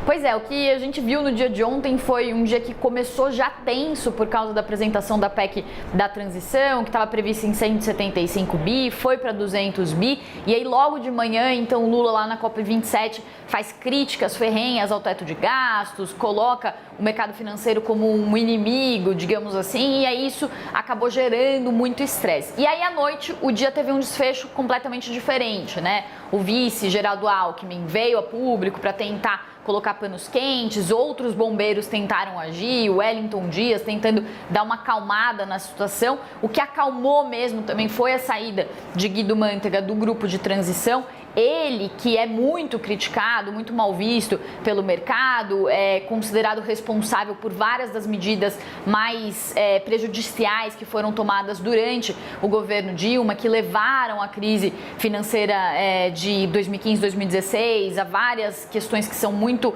Pois é, o que a gente viu no dia de ontem foi um dia que começou já tenso por causa da apresentação da PEC da transição, que estava prevista em 175 bi, foi para 200 bi, e aí logo de manhã, então, o Lula lá na COP27 faz críticas ferrenhas ao teto de gastos, coloca o mercado financeiro como um inimigo, digamos assim, e aí isso acabou gerando muito estresse. E aí à noite o dia teve um desfecho completamente diferente, né? O vice Geraldo Alckmin veio a público para tentar colocar panos quentes, outros bombeiros tentaram agir, o Wellington Dias tentando dar uma acalmada na situação. O que acalmou mesmo também foi a saída de Guido Mantega do grupo de transição. Ele, que é muito criticado, muito mal visto pelo mercado, é considerado responsável por várias das medidas mais prejudiciais que foram tomadas durante o governo Dilma, que levaram à crise financeira de 2015, 2016, a várias questões que são muito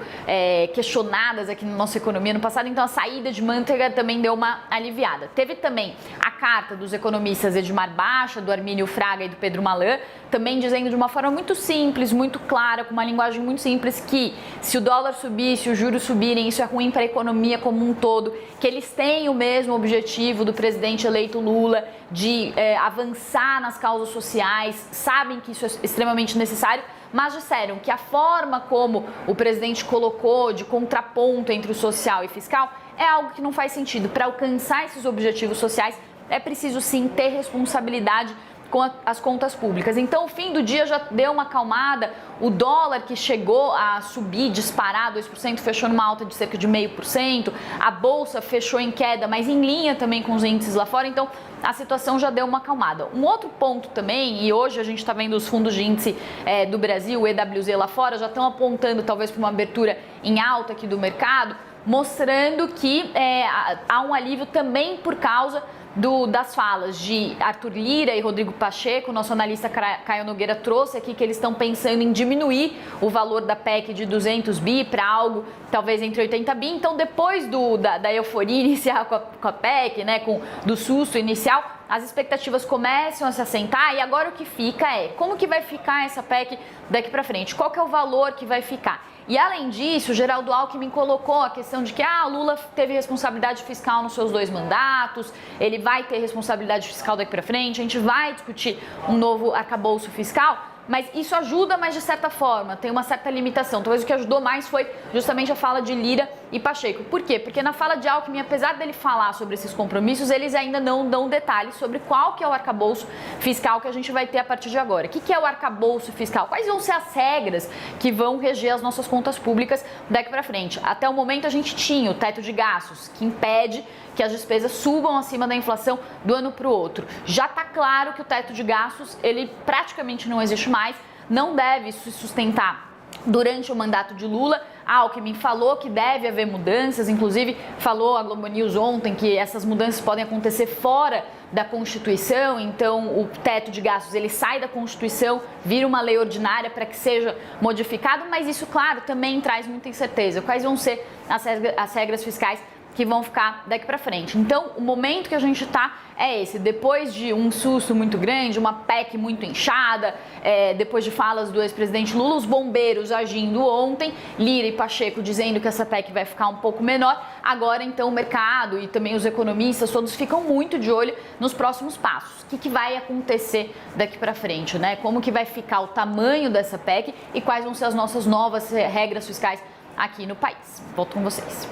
questionadas aqui na nossa economia no passado. Então a saída de Mantega também deu uma aliviada. Teve também a carta dos economistas Edmar Baixa, do Armínio Fraga e do Pedro Malan, também dizendo de uma forma muito simples, muito clara, com uma linguagem muito simples, que se o dólar subir, se os juros subirem, isso é ruim para a economia como um todo, que eles têm o mesmo objetivo do presidente eleito Lula de avançar nas causas sociais, sabem que isso é extremamente necessário, mas disseram que a forma como o presidente colocou de contraponto entre o social e fiscal é algo que não faz sentido. Para alcançar esses objetivos sociais é preciso sim ter responsabilidade com as contas públicas. Então, o fim do dia já deu uma acalmada, o dólar que chegou a subir, disparar 2%, fechou numa alta de cerca de 0,5%, a bolsa fechou em queda, mas em linha também com os índices lá fora, então a situação já deu uma acalmada. Um outro ponto também, e hoje a gente está vendo os fundos de índice do Brasil, o EWZ lá fora, já estão apontando talvez para uma abertura em alta aqui do mercado, mostrando que há um alívio também por causa das falas de Arthur Lira e Rodrigo Pacheco. Nosso analista Caio Nogueira trouxe aqui que eles estão pensando em diminuir o valor da PEC de 200 bi para algo talvez entre 80 bi. Então, depois da euforia inicial com a PEC, né, do susto inicial, as expectativas começam a se assentar e agora o que fica como que vai ficar essa PEC daqui para frente? Qual que é o valor que vai ficar? E além disso, o Geraldo Alckmin colocou a questão de que o Lula teve responsabilidade fiscal nos seus 2 mandatos, ele vai ter responsabilidade fiscal daqui para frente, a gente vai discutir um novo arcabouço fiscal. Mas isso ajuda, mas de certa forma, tem uma certa limitação. Talvez o que ajudou mais foi justamente a fala de Lira e Pacheco. Por quê? Porque na fala de Alckmin, apesar dele falar sobre esses compromissos, eles ainda não dão detalhes sobre qual que é o arcabouço fiscal que a gente vai ter a partir de agora. O que é o arcabouço fiscal? Quais vão ser as regras que vão reger as nossas contas públicas daqui para frente? Até o momento a gente tinha o teto de gastos, que impede que as despesas subam acima da inflação do ano para o outro. Já está claro que o teto de gastos, ele praticamente não existe mais, não deve se sustentar durante o mandato de Lula. Alckmin falou que deve haver mudanças, inclusive falou a Globo News ontem que essas mudanças podem acontecer fora da Constituição, então o teto de gastos ele sai da Constituição, vira uma lei ordinária para que seja modificado, mas isso, claro, também traz muita incerteza. Quais vão ser as regras fiscais que vão ficar daqui para frente? Então, o momento que a gente está é esse, depois de um susto muito grande, uma PEC muito inchada, depois de falas do ex-presidente Lula, os bombeiros agindo ontem, Lira e Pacheco dizendo que essa PEC vai ficar um pouco menor, agora então o mercado e também os economistas todos ficam muito de olho nos próximos passos. O que vai acontecer daqui para frente, né? Como que vai ficar o tamanho dessa PEC e quais vão ser as nossas novas regras fiscais aqui no país. Volto com vocês.